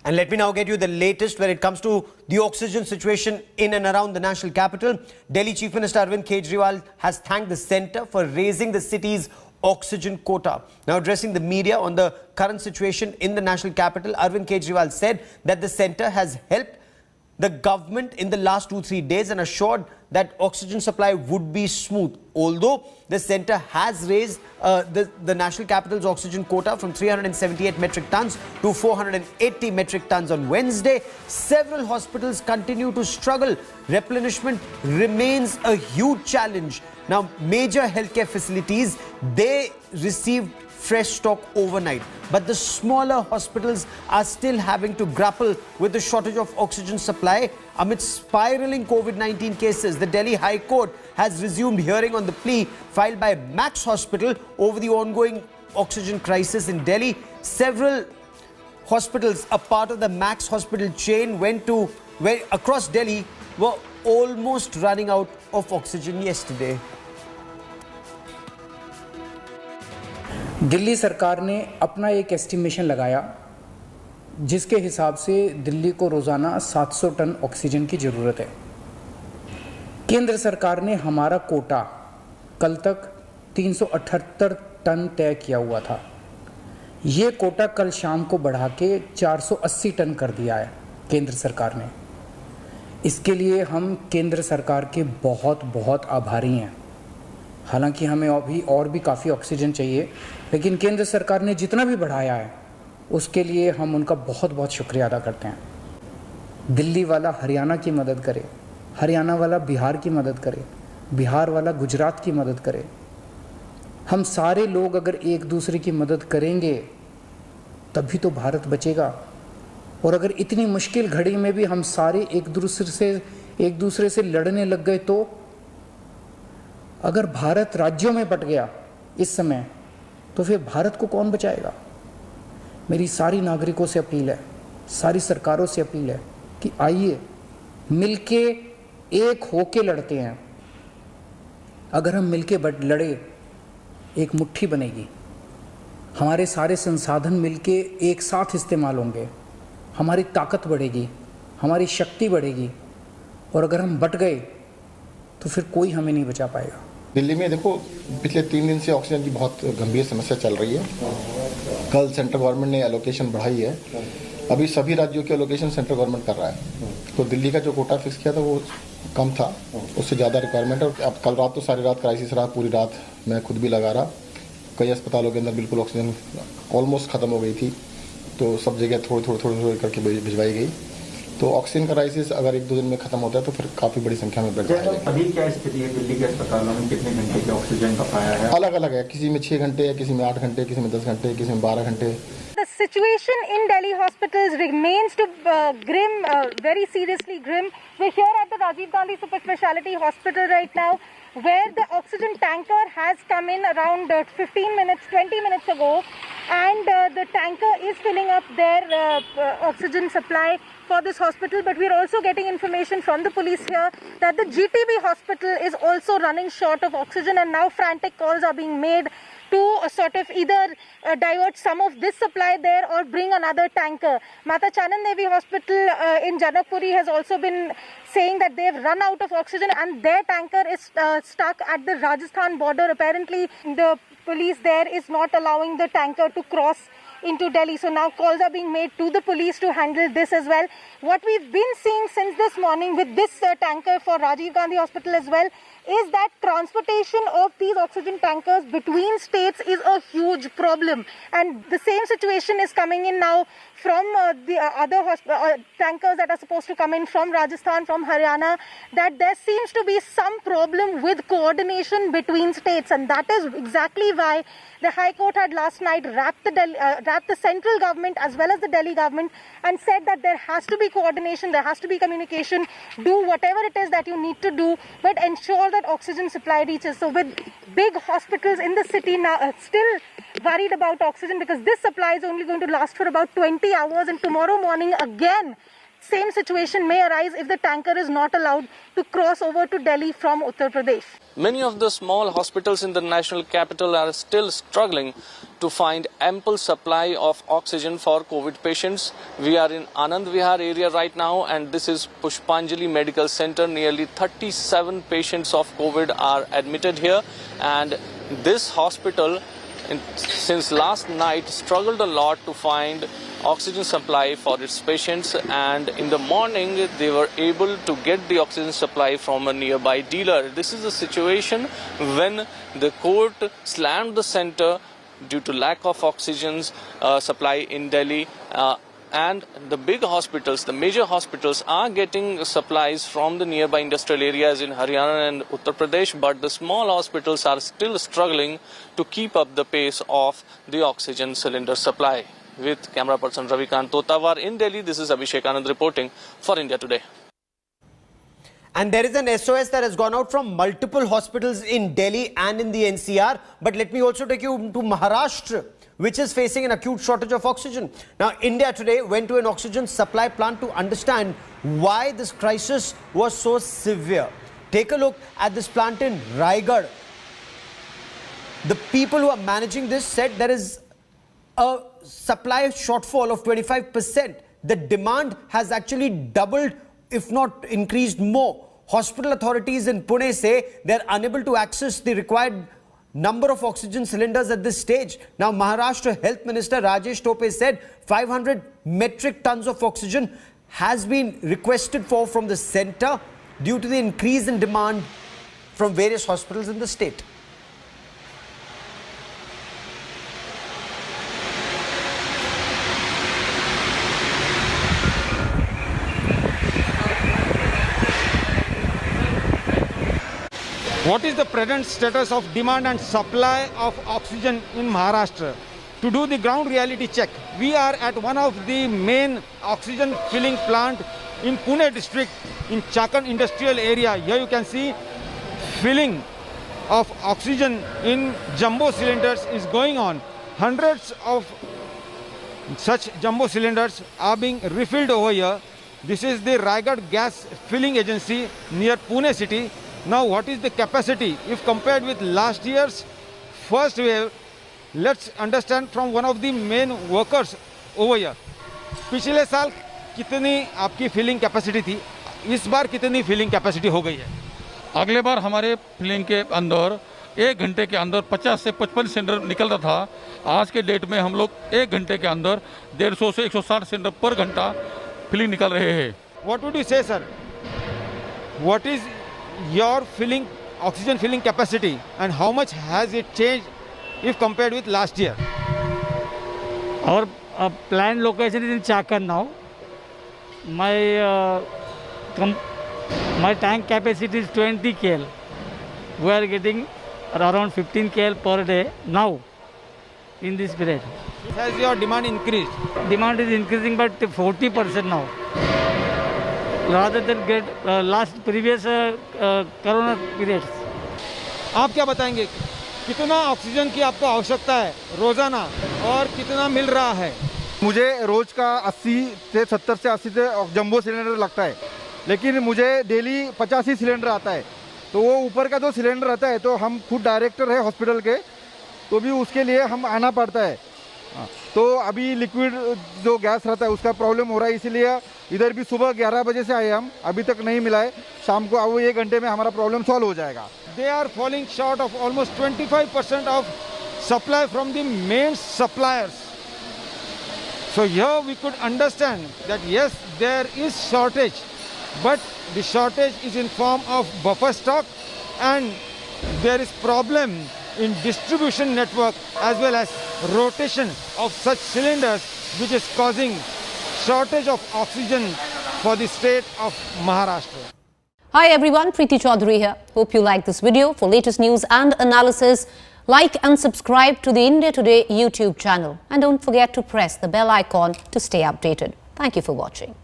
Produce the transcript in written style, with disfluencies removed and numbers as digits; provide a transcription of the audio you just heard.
And let me now get you the latest when it comes to the oxygen situation in and around the national capital. Delhi Chief Minister Arvind Kejriwal has thanked the centre for raising the city's oxygen quota. Now addressing the media on the current situation in the national capital, Arvind Kejriwal said that the centre has helped the government in the last 2-3 days and assured that oxygen supply would be smooth. Although the centre has raised the national capital's oxygen quota from 378 metric tons to 480 metric tons on Wednesday, several hospitals continue to struggle. Replenishment remains a huge challenge. Now, major healthcare facilities, they received fresh stock overnight, but the smaller hospitals are still having to grapple with the shortage of oxygen supply amid spiraling COVID-19 cases. The Delhi High Court has resumed hearing on the plea filed by Max Hospital over the ongoing oxygen crisis in Delhi. Several hospitals, a part of the Max Hospital chain, across Delhi were almost running out of oxygen yesterday. Delhi सरकार ने अपना एक estimation लगाया जिसके हिसाब से दिल्ली को रोज़ाना 700 टन ऑक्सीजन की ज़रूरत है। केंद्र सरकार ने हमारा कोटा कल तक 378 टन तय किया हुआ था। ये कोटा कल शाम को बढ़ा के 480 टन कर दिया है केंद्र सरकार ने। इसके लिए हम केंद्र सरकार के बहुत बहुत आभारी हैं। हालांकि हमें अभी और भी काफ़ी ऑक्सीजन चाहिए, लेकिन केंद्र सरकार ने जितना भी बढ़ाया है उसके लिए हम उनका बहुत बहुत शुक्रिया अदा करते हैं। दिल्ली वाला हरियाणा की मदद करे, हरियाणा वाला बिहार की मदद करे, बिहार वाला गुजरात की मदद करे। हम सारे लोग अगर एक दूसरे की मदद करेंगे तभी तो भारत बचेगा। और अगर इतनी मुश्किल घड़ी में भी हम सारे एक दूसरे से लड़ने लग गए तो अगर भारत राज्यों में बट गया इस समय तो फिर भारत को कौन बचाएगा। मेरी सारी नागरिकों से अपील है, सारी सरकारों से अपील है कि आइए मिलके एक होके लड़ते हैं। अगर हम मिलके लड़े एक मुट्ठी बनेगी, हमारे सारे संसाधन मिलके एक साथ इस्तेमाल होंगे, हमारी ताकत बढ़ेगी, हमारी शक्ति बढ़ेगी। और अगर हम बट गए तो फिर कोई हमें नहीं बचा पाएगा। दिल्ली में देखो, पिछले 3 दिन से ऑक्सीजन की बहुत गंभीर समस्या चल रही है। कल सेंट्रल गवर्नमेंट ने एलोकेशन बढ़ाई है। अभी सभी राज्यों की एलोकेशन सेंट्रल गवर्नमेंट कर रहा है। तो दिल्ली का जो कोटा फिक्स किया था वो कम था, उससे ज़्यादा रिक्वायरमेंट है। और अब कल रात तो सारी रात क्राइसिस रहा, पूरी रात मैं खुद भी लगा रहा। कई अस्पतालों के अंदर बिल्कुल ऑक्सीजन ऑलमोस्ट ख़त्म हो गई थी, तो सब जगह थोड़ी करके भिजवाई गई। तो ऑक्सीजन का क्राइसिस अगर 1-2 दिन में खत्म होता है तो फिर काफी बड़ी संख्या में बेड जाएगा। अभी क्या स्थिति है दिल्ली के अस्पतालों में? कितने घंटे के ऑक्सीजन का पाया है? अलग अलग है, किसी में 6 घंटे है, किसी में 8 घंटे, किसी में 10 घंटे, किसी में 12 घंटे। The situation in Delhi hospitals remains very seriously grim. We're here at the Rajiv Gandhi Super Speciality Hospital right now, where the oxygen tanker has come in around 20 minutes ago, and the tanker is filling up their oxygen supply for this hospital. But we're also getting information from the police here that the GTB hospital is also running short of oxygen, and now frantic calls are being made to sort of either divert some of this supply there or bring another tanker. Mata Chanan Devi Hospital in Janakpuri has also been saying that they've run out of oxygen and their tanker is stuck at the Rajasthan border. Apparently the police there is not allowing the tanker to cross into Delhi. So now calls are being made to the police to handle this as well. What we've been seeing since this morning with this tanker for Rajiv Gandhi Hospital as well is that transportation of these oxygen tankers between states is a huge problem. And the same situation is coming in now from the other tankers that are supposed to come in from Rajasthan, from Haryana, that there seems to be some problem with coordination between states. And that is exactly why the High Court had last night wrapped the central government as well as the Delhi government and said that there has to be coordination, there has to be communication, do whatever it is that you need to do, but ensure that oxygen supply reaches. So with big hospitals in the city now still worried about oxygen because this supply is only going to last for about 20 hours, and tomorrow morning again same situation may arise if the tanker is not allowed to cross over to Delhi from Uttar Pradesh. Many of the small hospitals in the national capital are still struggling to find ample supply of oxygen for COVID patients. We are in Anand Vihar area right now, and this is Pushpanjali Medical Center. Nearly 37 patients of COVID are admitted here, and this hospital since last night struggled a lot to find oxygen supply for its patients, and in the morning they were able to get the oxygen supply from a nearby dealer. This is the situation when the court slammed the center due to lack of oxygen supply in Delhi, and the big hospitals, the major hospitals are getting supplies from the nearby industrial areas in Haryana and Uttar Pradesh, but the small hospitals are still struggling to keep up the pace of the oxygen cylinder supply. With camera person Ravikant Totawar in Delhi, this is Abhishek Anand reporting for India Today. And there is an SOS that has gone out from multiple hospitals in Delhi and in the NCR. But let me also take you to Maharashtra, which is facing an acute shortage of oxygen. Now, India Today went to an oxygen supply plant to understand why this crisis was so severe. Take a look at this plant in Raigad. The people who are managing this said there is a supply shortfall of 25%. The demand has actually doubled, if not increased more. Hospital authorities in Pune say they're unable to access the required number of oxygen cylinders at this stage. Now, Maharashtra Health Minister Rajesh Tope said 500 metric tons of oxygen has been requested for from the center due to the increase in demand from various hospitals in the state. What is the present status of demand and supply of oxygen in Maharashtra? To do the ground reality check, we are at one of the main oxygen filling plant in Pune district in Chakan industrial area. Here you can see filling of oxygen in jumbo cylinders is going on. Hundreds of such jumbo cylinders are being refilled over here. This is the Raigad Gas Filling Agency near Pune city. Now, what is the capacity if compared with last year's first wave? Let's understand from one of the main workers over here. पिछले साल कितनी आपकी filling capacity थी, इस बार कितनी filling capacity हो गई है? अगले बार हमारे फिलिंग के अंदर 1 घंटे के अंदर 50 से 55 सिलेंडर निकलता था. आज के डेट में हम लोग 1 घंटे के अंदर 150 से 160 सिलेंडर पर घंटा फिलिंग निकल रहे हैं. What would you say, sir? What is your filling oxygen filling capacity and how much has it changed if compared with last year? Our planned location is in Chakan now. My tank capacity is 20 KL. We are getting around 15 KL per day now in this period. Has your demand increased? Demand is increasing by 40% now. Rather than get previous corona periods. आप क्या बताएंगे कितना oxygen की आपको आवश्यकता है रोजाना और कितना मिल रहा है? मुझे रोज का 80 से 70 से 80 से जंबो सिलेंडर लगता है, लेकिन मुझे डेली 85 सिलेंडर आता है. तो वो ऊपर का जो सिलेंडर आता है तो हम खुद डायरेक्टर है हॉस्पिटल के, तो भी उसके लिए हम आना पड़ता है. तो अभी लिक्विड जो गैस रहता है उसका प्रॉब्लम हो रहा है, इसीलिए इधर भी सुबह 11 बजे से आए हम, अभी तक नहीं मिला है. शाम को अब 1 घंटे में हमारा प्रॉब्लम सॉल्व हो जाएगा. They are falling short of almost 25% of supply from the main suppliers. So here we could understand that yes, there is shortage, but the shortage is in form of buffer stock, and there is problem in distribution network as well as rotation of such cylinders, which is causing shortage of oxygen for the state of Maharashtra. Hi everyone, Preeti Chaudhary here. Hope you like this video. For latest news and analysis, like and subscribe to the India Today YouTube channel. And don't forget to press the bell icon to stay updated. Thank you for watching.